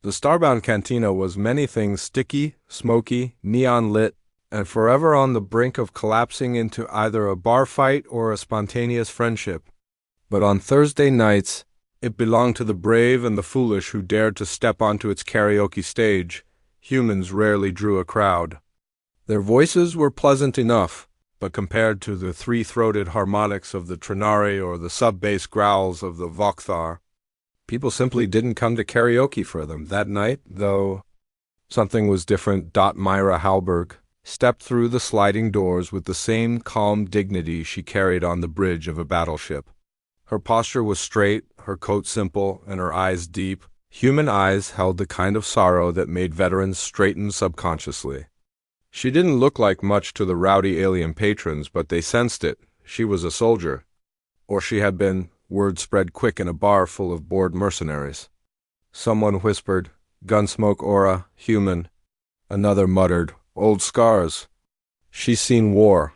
The starbound cantina was many things: sticky, smoky, neon-lit, and forever on the brink of collapsing into either a bar fight or a spontaneous friendship. But on Thursday nights, it belonged to the brave and the foolish who dared to step onto its karaoke stage. Humans rarely drew a crowd. Their voices were pleasant enough, but compared to the three-throated harmonics of the Trinari or the sub-bass growls of the Vokthar, people simply didn't come to karaoke for them. That night, though, something was different. Myra Halberg stepped through the sliding doors with the same calm dignity she carried on the bridge of a battleship. Her posture was straight, her coat simple, and her eyes deep. Human eyes held the kind of sorrow that made veterans straighten subconsciously. She didn't look like much to the rowdy alien patrons, but they sensed it. She was a soldier. Or she had been. Word spread quick in a bar full of bored mercenaries. Someone whispered, "Gunsmoke aura, human." Another muttered, "Old scars." She's seen war.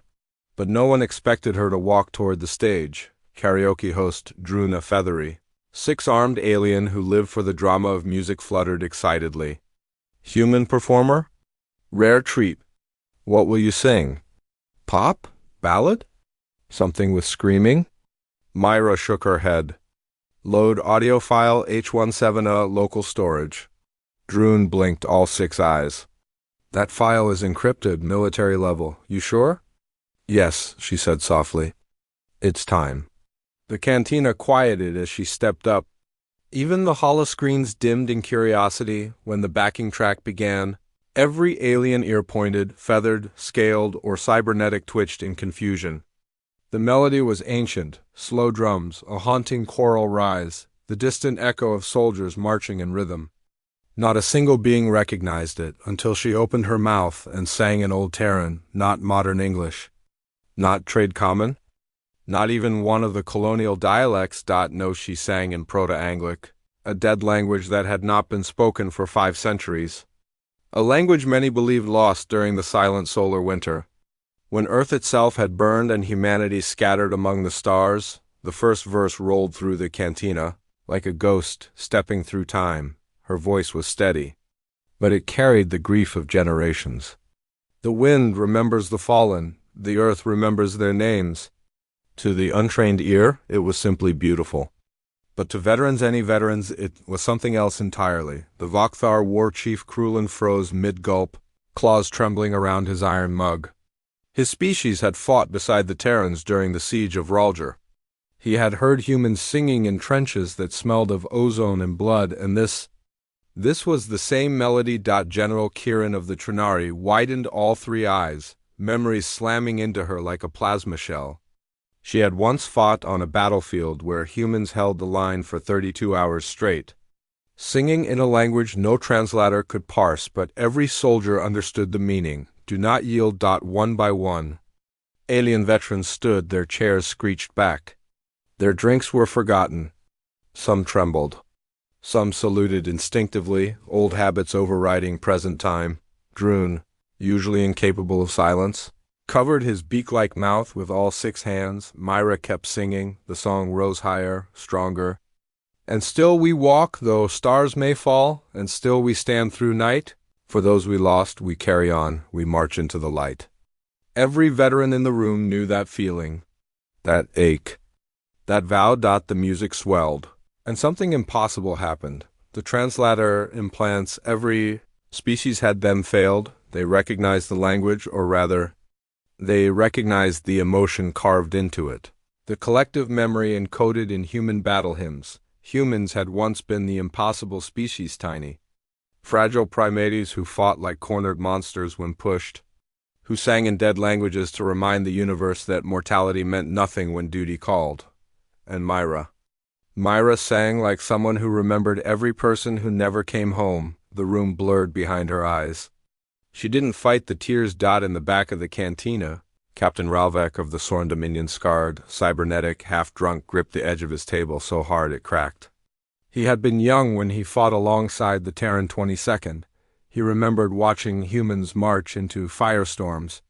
But no one expected her to walk toward the stage. Karaoke host Druna Feathery, six-armed alien who lived for the drama of music, fluttered excitedly. "Human performer? Rare treat. What will you sing? Pop? Ballad? Something with screaming?" Myra shook her head. "Load audio file H17 local storage." Drune blinked all six eyes. "That file is encrypted, military level. You sure?" "Yes," she said softly. "It's time." The cantina quieted as she stepped up. Even the holoscreens dimmed in curiosity when the backing track began. Every alien ear pointed, feathered, scaled, or cybernetic twitched in confusion. The melody was ancient, slow drums, a haunting choral rise, the distant echo of soldiers marching in rhythm. Not a single being recognized it until she opened her mouth and sang in Old Terran, not modern English. Not trade common? Not even one of the colonial dialects. No, she sang in Proto-Anglic, a dead language that had not been spoken for 5 centuries. A language many believed lost during the silent solar winter. When Earth itself had burned and humanity scattered among the stars, the first verse rolled through the cantina, like a ghost stepping through time. Her voice was steady, but it carried the grief of generations. The wind remembers the fallen, the earth remembers their names. To the untrained ear, it was simply beautiful. But to veterans, any veterans, it was something else entirely. The Vokthar war chief Krulin froze mid-gulp, claws trembling around his iron mug. His species had fought beside the Terrans during the siege of Ralger. He had heard humans singing in trenches that smelled of ozone and blood, and this was the same melody. General Kieran of the Trinari widened all 3 eyes, memories slamming into her like a plasma shell. She had once fought on a battlefield where humans held the line for 32 hours straight, singing in a language no translator could parse, but every soldier understood the meaning. "Do not yield." One by one, alien veterans stood, their chairs screeched back. Their drinks were forgotten. Some trembled. Some saluted instinctively, old habits overriding present time. Drune, usually incapable of silence, covered his beak-like mouth with all 6 hands. Myra kept singing. The song rose higher, stronger. "And still we walk, though stars may fall, and still we stand through night. For those we lost, we carry on, we march into the light." Every veteran in the room knew that feeling, that ache, that vow. The music swelled, and something impossible happened. The translator implants every species had them failed. They recognized the language, or rather, they recognized the emotion carved into it. The collective memory encoded in human battle hymns. Humans had once been the impossible species, tiny, fragile primates who fought like cornered monsters when pushed, who sang in dead languages to remind the universe that mortality meant nothing when duty called. And Myra sang like someone who remembered every person who never came home. The room blurred behind her eyes. She didn't fight the tears. In the back of the cantina, Captain Ralvek of the Sorn Dominion, scarred, cybernetic, half-drunk, gripped the edge of his table so hard it cracked. He had been young when he fought alongside the Terran 22nd. He remembered watching humans march into firestorms.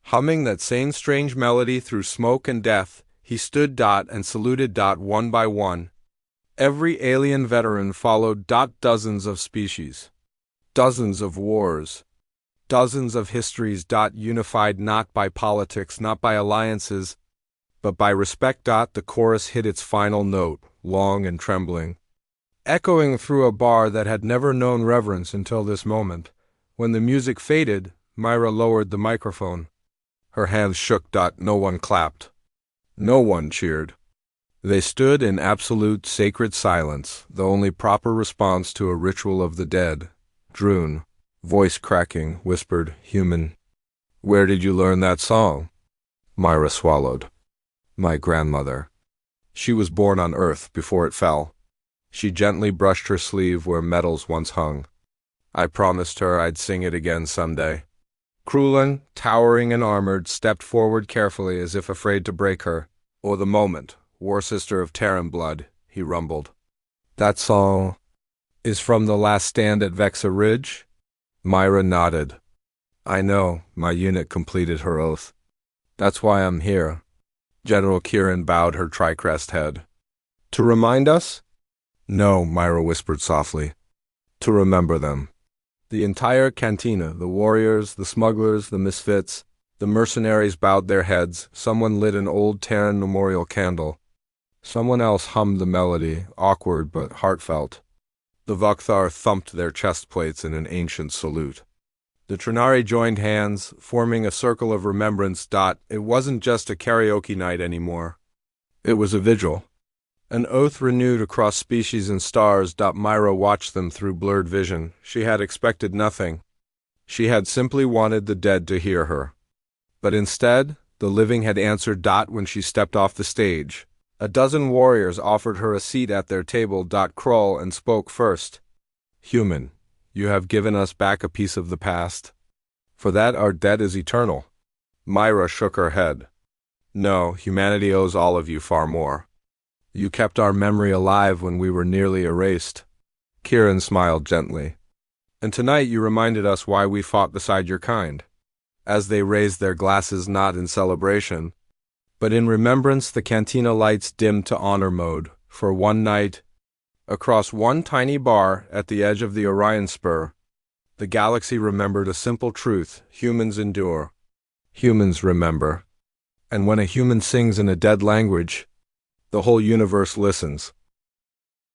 Humming that same strange melody through smoke and death, he stood. And saluted. One by one. Every alien veteran followed. Dozens of species, dozens of wars, dozens of histories. Unified not by politics, not by alliances, but by respect. The chorus hit its final note, long and trembling, echoing through a bar that had never known reverence until this moment. When the music faded, Myra lowered the microphone. Her hands shook. No one clapped. No one cheered. They stood in absolute sacred silence, the only proper response to a ritual of the dead. Droon, voice cracking, whispered, "Human, where did you learn that song?" Myra swallowed. "My grandmother. She was born on Earth before it fell." She gently brushed her sleeve where medals once hung. "I promised her I'd sing it again someday." Krulin, towering and armored, stepped forward carefully as if afraid to break her. "Or the moment, war sister of Terran blood," he rumbled. "That song is from the last stand at Vexa Ridge?" Myra nodded. "I know," my unit completed her oath. "That's why I'm here." General Kieran bowed her tri-crest head. "To remind us?" "No," Myra whispered softly. "To remember them." The entire cantina, the warriors, the smugglers, the misfits, the mercenaries bowed their heads. Someone lit an old Terran memorial candle. Someone else hummed the melody, awkward but heartfelt. The Vakthar thumped their chest plates in an ancient salute. The Trinari joined hands, forming a circle of remembrance. It wasn't just a karaoke night anymore. It was a vigil. An oath renewed across species and stars. Myra watched them through blurred vision. She had expected nothing. She had simply wanted the dead to hear her. But instead, the living had answered. When she stepped off the stage, a dozen warriors offered her a seat at their table. Krull and spoke first. "Human, you have given us back a piece of the past. For that our debt is eternal." Myra shook her head. "No, humanity owes all of you far more. You kept our memory alive when we were nearly erased." Kieran smiled gently. "And tonight you reminded us why we fought beside your kind." As they raised their glasses, not in celebration, but in remembrance, the cantina lights dimmed to honor mode. For one night, across one tiny bar at the edge of the Orion Spur, the galaxy remembered a simple truth: humans endure. Humans remember. And when a human sings in a dead language, the whole universe listens.